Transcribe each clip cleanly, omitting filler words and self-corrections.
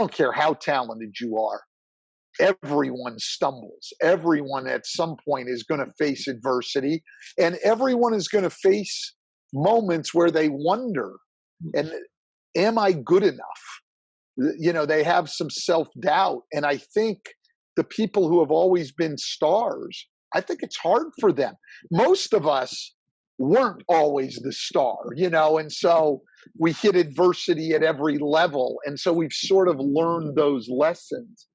don't care how talented you are, everyone stumbles. Everyone at some point is going to face adversity, and everyone is going to face moments where they wonder, and am I good enough? They have some self-doubt, and I think the people who have always been stars, I think it's hard for them. Most of us weren't always the star, and so we hit adversity at every level, and so we've sort of learned those lessons.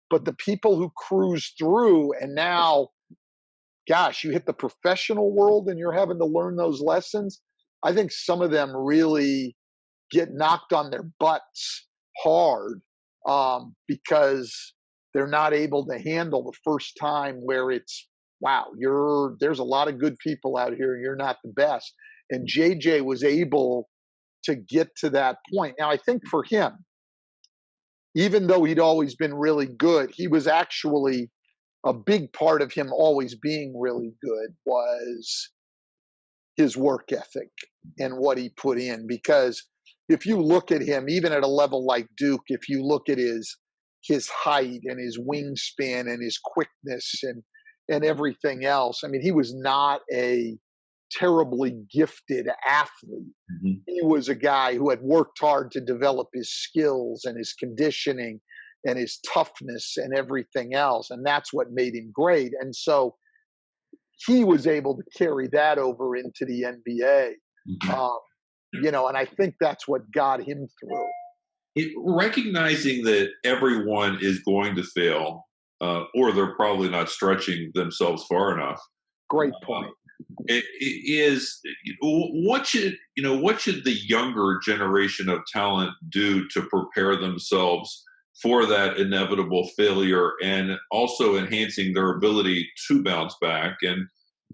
But the people who cruise through, and now, gosh, you hit the professional world and you're having to learn those lessons, I think some of them really get knocked on their butts hard, because they're not able to handle the first time where it's, wow, there's a lot of good people out here and you're not the best. And JJ was able to get to that point. Now, I think for him, even though he'd always been really good, he was actually, a big part of him always being really good was his work ethic and what he put in. Because if you look at him, even at a level like Duke, if you look at his height and his wingspan and his quickness and everything else, I mean, he was not a terribly gifted athlete. Mhm. He was a guy who had worked hard to develop his skills and his conditioning and his toughness and everything else. And that's what made him great. And so he was able to carry that over into the NBA. Mhm. And I think that's what got him through. Recognizing that everyone is going to fail, or they're probably not stretching themselves far enough. Great Uh, point. it is what should the younger generation of talent do to prepare themselves for that inevitable failure, and also enhancing their ability to bounce back? And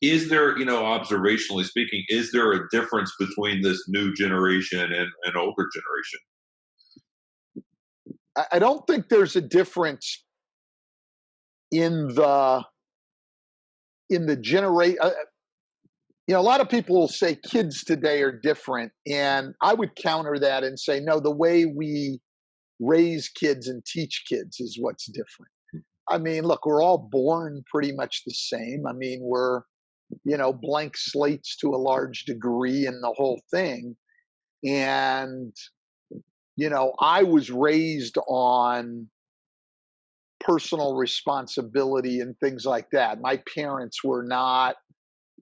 is there, observationally speaking, is there a difference between this new generation and an older generation? I don't think there's a difference in the generation. A lot of people will say kids today are different, and I would counter that and say, no, the way we raise kids and teach kids is what's different. I mean, look, we're all born pretty much the same. I mean, we're, blank slates to a large degree in the whole thing. And, I was raised on personal responsibility and things like that. My parents were not,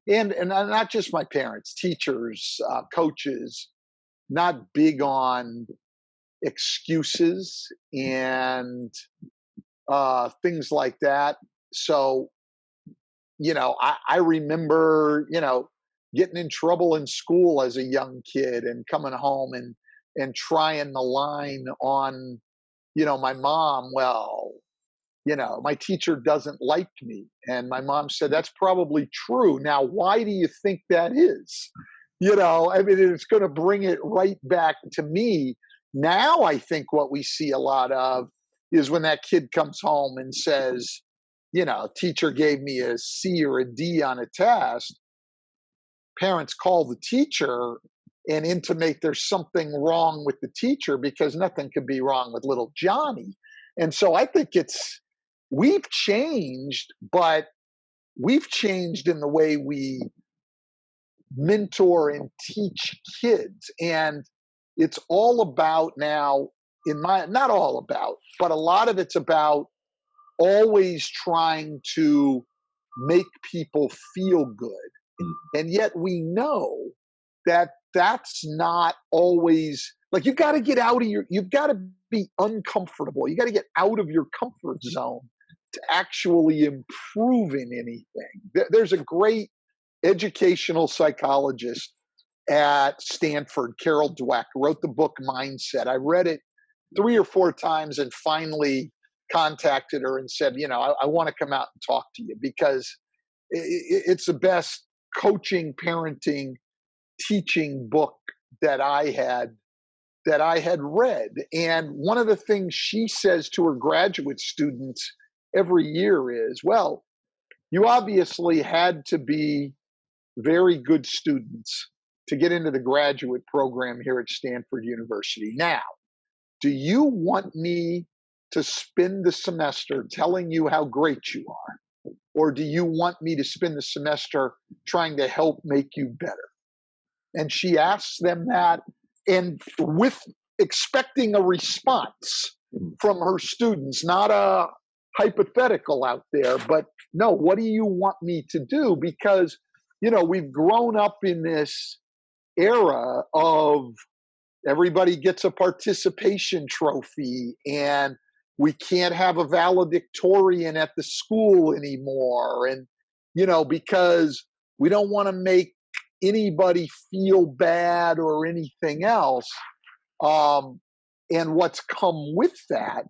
and not just my parents, teachers, coaches, not big on excuses and things like that. So, I remember, getting in trouble in school as a young kid and coming home and trying the line on, my mom. Well, my teacher doesn't like me. And my mom said, that's probably true. Now, why do you think that is? I mean, it's going to bring it right back to me. Now, I think what we see a lot of is when that kid comes home and says, teacher gave me a C or a D on a test, parents call the teacher and intimate there's something wrong with the teacher, because nothing could be wrong with little Johnny. And so I think we've changed, but we've changed in the way we mentor and teach kids. And it's all about now, not all about, but a lot of it's about always trying to make people feel good. And yet we know that that's not always, like, you've got to get out of you've got to be uncomfortable. You got to get out of your comfort zone to actually improve in anything. There's a great educational psychologist at Stanford, Carol Dweck, wrote the book Mindset. I read it 3 or 4 times and finally contacted her and said, I want to come out and talk to you, because it's the best coaching, parenting, teaching book that I had read. And one of the things she says to her graduate students every year is, well, you obviously had to be very good students to get into the graduate program here at Stanford University. Now, do you want me to spend the semester telling you how great you are? Or do you want me to spend the semester trying to help make you better? And she asks them that, and with expecting a response from her students, not a hypothetical out there, but no, what do you want me to do? Because, we've grown up in this era of everybody gets a participation trophy, and we can't have a valedictorian at the school anymore. And, because we don't want to make anybody feel bad or anything else. And what's come with that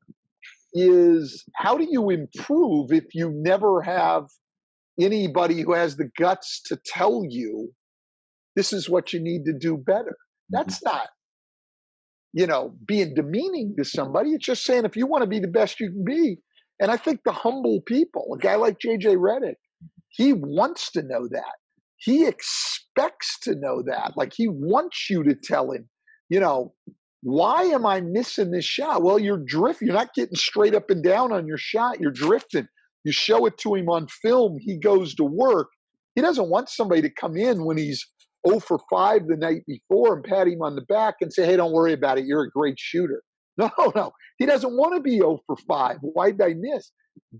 is, how do you improve if you never have anybody who has the guts to tell you this is what you need to do better? That's not, being demeaning to somebody. It's just saying, if you want to be the best you can be. And I think the humble people, a guy like JJ Redick, he wants to know that. He expects to know that. Like, he wants you to tell him, why am I missing this shot? Well, you're drifting. You're not getting straight up and down on your shot. You're drifting. You show it to him on film. He goes to work. He doesn't want somebody to come in when he's 0 for 5 the night before and pat him on the back and say, hey, don't worry about it. You're a great shooter. No, no. He doesn't want to be 0 for 5. Why did I miss?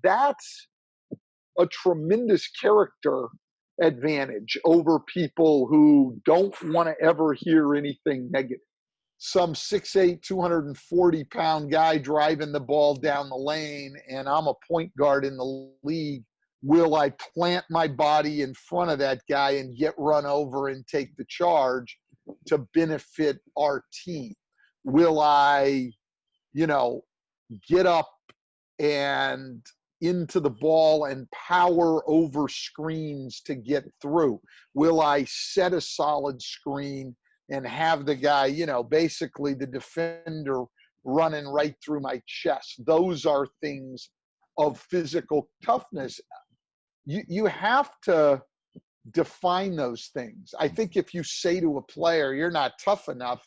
That's a tremendous character advantage over people who don't want to ever hear anything negative. Some 6'8", 240-pound guy driving the ball down the lane, and I'm a point guard in the league. Will I plant my body in front of that guy and get run over and take the charge to benefit our team? Will I, get up and into the ball and power over screens to get through? Will I set a solid screen and have the guy, basically the defender running right through my chest? Those are things of physical toughness. You have to define those things. I think if you say to a player, you're not tough enough,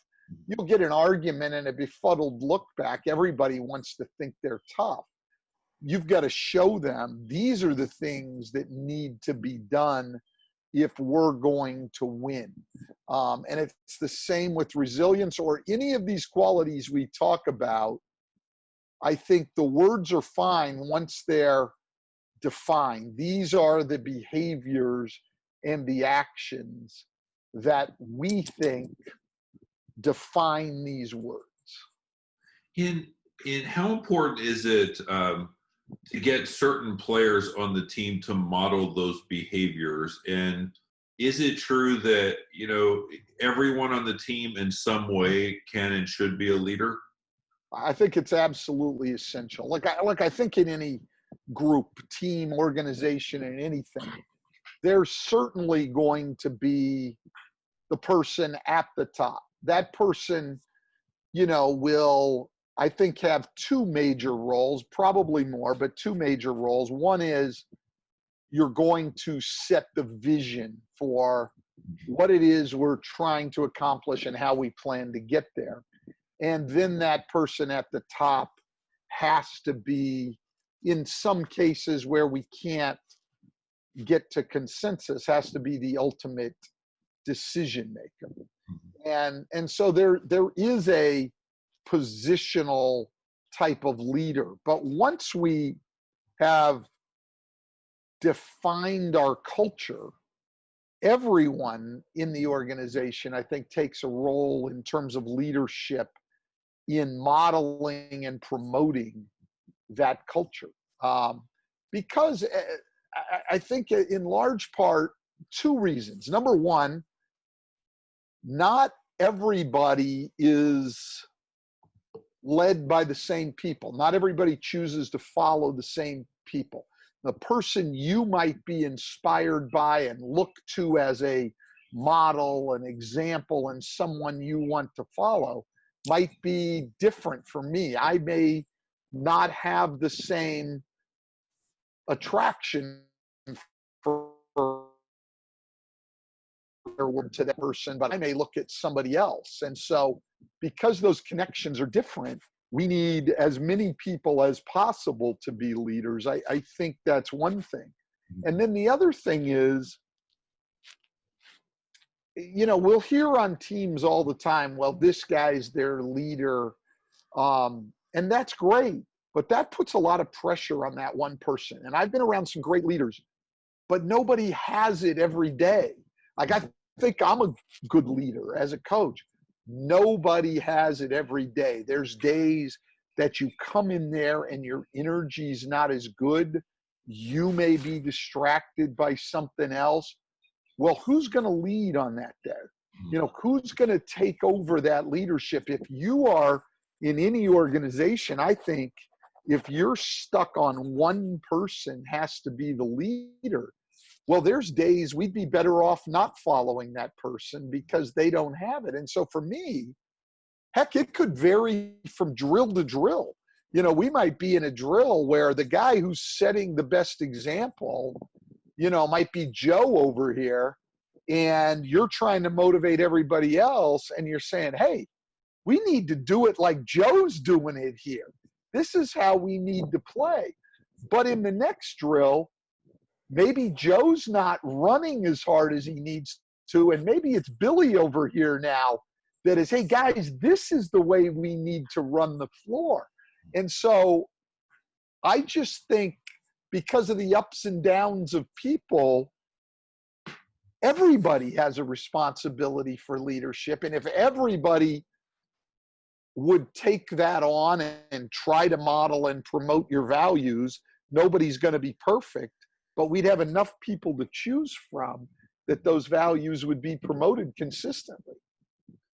you'll get an argument and a befuddled look back. Everybody wants to think they're tough. You've got to show them these are the things that need to be done if we're going to win. And it's the same with resilience or any of these qualities we talk about. I think the words are fine once they're defined. These are the behaviors and the actions that we think define these words. In how important is it to get certain players on the team to model those behaviors? And is it true that everyone on the team in some way can and should be a leader? I think it's absolutely essential. Like I think in any group, team, organization, and anything, there's certainly going to be the person at the top. That person, will, I think, have two major roles, probably more, but two major roles. One is you're going to set the vision for what it is we're trying to accomplish and how we plan to get there. And then that person at the top has to be, in some cases where we can't get to consensus, has to be the ultimate decision maker. And so there is a positional type of leader. But once we have defined our culture, everyone in the organization, I think, takes a role in terms of leadership in modeling and promoting that culture. Because I think in large part, two reasons. Number one, not everybody is led by the same people. Not everybody chooses to follow the same people. The person you might be inspired by and look to as a model, an example, and someone you want to follow might be different from me. I may not have the same attraction for to that person, but I may look at somebody else. And so because those connections are different, we need as many people as possible to be leaders. I think that's one thing. And then the other thing is, we'll hear on teams all the time, well, this guy's their leader. And that's great, but that puts a lot of pressure on that one person. And I've been around some great leaders, but nobody has it every day. Like, I think I'm a good leader as a coach. Nobody has it every day. There's days that you come in there and your energy's not as good. You may be distracted by something else. Well, who's going to lead on that day? Who's going to take over that leadership? If you are in any organization, I think if you're stuck on one person has to be the leader, well, there's days we'd be better off not following that person because they don't have it. And so for me, heck, it could vary from drill to drill. We might be in a drill where the guy who's setting the best example, might be Joe over here, and you're trying to motivate everybody else, and you're saying, hey, we need to do it like Joe's doing it here. This is how we need to play. But in the next drill, maybe Joe's not running as hard as he needs to, and maybe it's Billy over here now that is, hey, guys, this is the way we need to run the floor. And so I just think because of the ups and downs of people, everybody has a responsibility for leadership. And if everybody would take that on and try to model and promote your values, nobody's going to be perfect, but we'd have enough people to choose from that those values would be promoted consistently.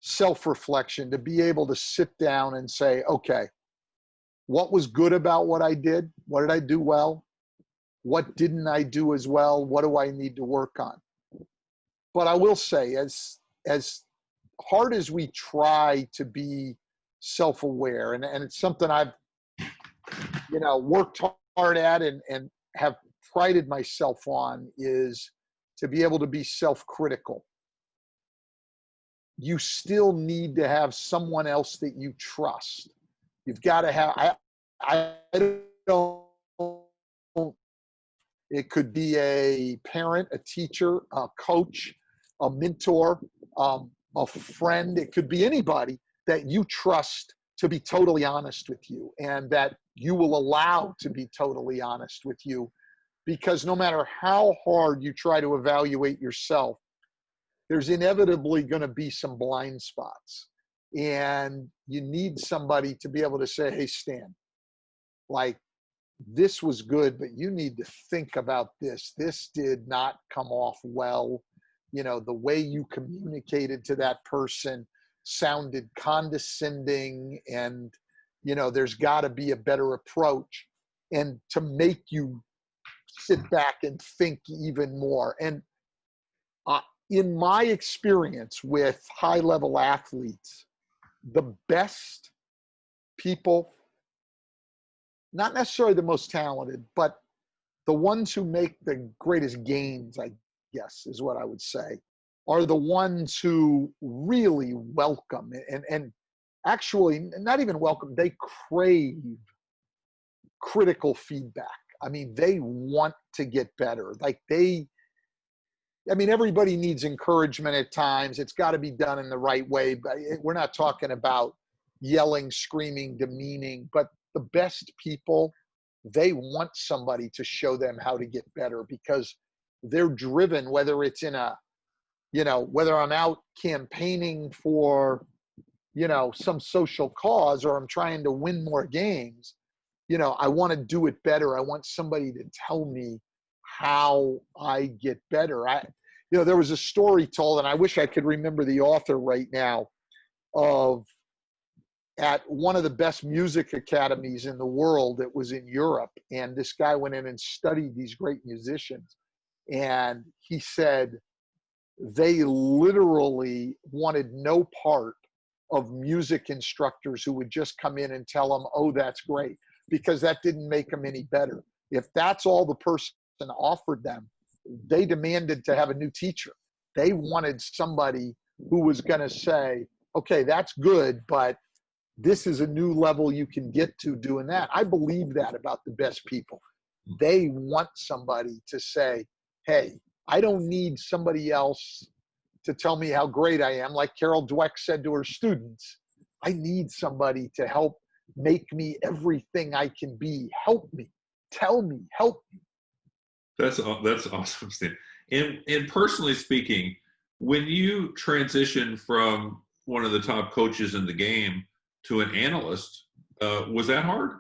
Self-reflection, to be able to sit down and say, okay, what was good about what I did? What did I do well? What didn't I do as well? What do I need to work on? But I will say, as hard as we try to be self-aware, and it's something I've worked hard at and have prided myself on, is to be able to be self-critical. You still need to have someone else that you trust. You've got to have, I don't, it could be a parent, a teacher, a coach, a mentor, a friend. It could be anybody that you trust to be totally honest with you, and that you will allow to be totally honest with you. Because no matter how hard you try to evaluate yourself, there's inevitably going to be some blind spots. And you need somebody to be able to say, hey, Stan, like, this was good, but you need to think about this. This did not come off well. The way you communicated to that person sounded condescending, and, there's got to be a better approach, and to make you sit back and think even more. And in my experience with high-level athletes, the best people, not necessarily the most talented, but the ones who make the greatest gains, I guess is what I would say, are the ones who really welcome and actually not even welcome, they crave critical feedback. I mean, they want to get better. Everybody needs encouragement at times. It's got to be done in the right way. But we're not talking about yelling, screaming, demeaning, but the best people, they want somebody to show them how to get better, because they're driven, whether it's in whether I'm out campaigning for, some social cause, or I'm trying to win more games, I want to do it better. I want somebody to tell me how I get better. There was a story told, and I wish I could remember the author right now, of at one of the best music academies in the world. It was in Europe, and this guy went in and studied these great musicians, and he said they literally wanted no part of music instructors who would just come in and tell them, oh, that's great, because that didn't make them any better. If that's all the person offered them, they demanded to have a new teacher. They wanted somebody who was going to say, okay, that's good, but this is a new level you can get to doing that. I believe that about the best people. They want somebody to say, hey, I don't need somebody else to tell me how great I am. Like Carol Dweck said to her students, I need somebody to help make me everything I can be. Help me, tell me, help me. That's awesome, Stan. And personally speaking, when you transition from one of the top coaches in the game to an analyst, was that hard?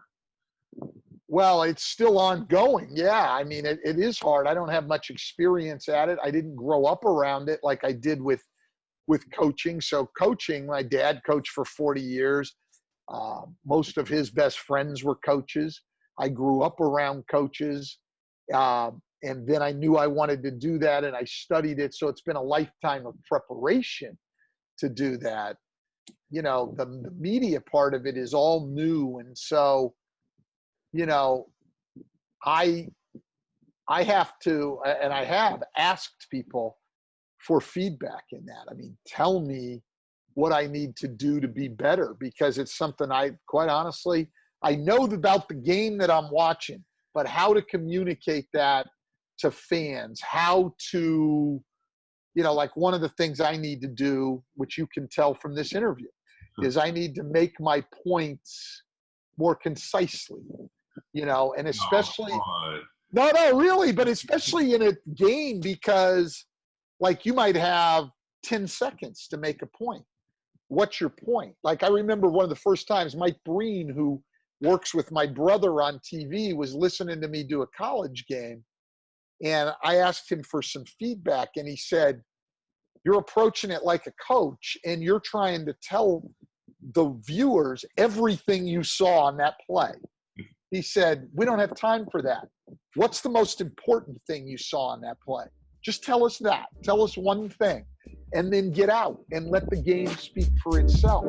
Well, it's still ongoing. Yeah, I mean, it is hard. I don't have much experience at it. I didn't grow up around it like I did with coaching. So coaching, my dad coached for 40 years. Most of his best friends were coaches. I grew up around coaches. And then I knew I wanted to do that, and I studied it. So it's been a lifetime of preparation to do that. You know, the media part of it is all new. And so, you know, I have to, and I have asked people for feedback in that. I mean, tell me what I need to do to be better, because it's something I, quite honestly, I know about the game that I'm watching, but how to communicate that to fans, how to, you know, like one of the things I need to do, which you can tell from this interview, is I need to make my points more concisely, you know, and especially, no, really, but especially in a game, because like you might have 10 seconds to make a point. What's your point? Like I remember one of the first times Mike Breen, who works with my brother on TV, was listening to me do a college game. And I asked him for some feedback, and he said, you're approaching it like a coach, and you're trying to tell the viewers everything you saw on that play. He said, we don't have time for that. What's the most important thing you saw on that play? Just tell us that. Tell us one thing, and then get out and let the game speak for itself.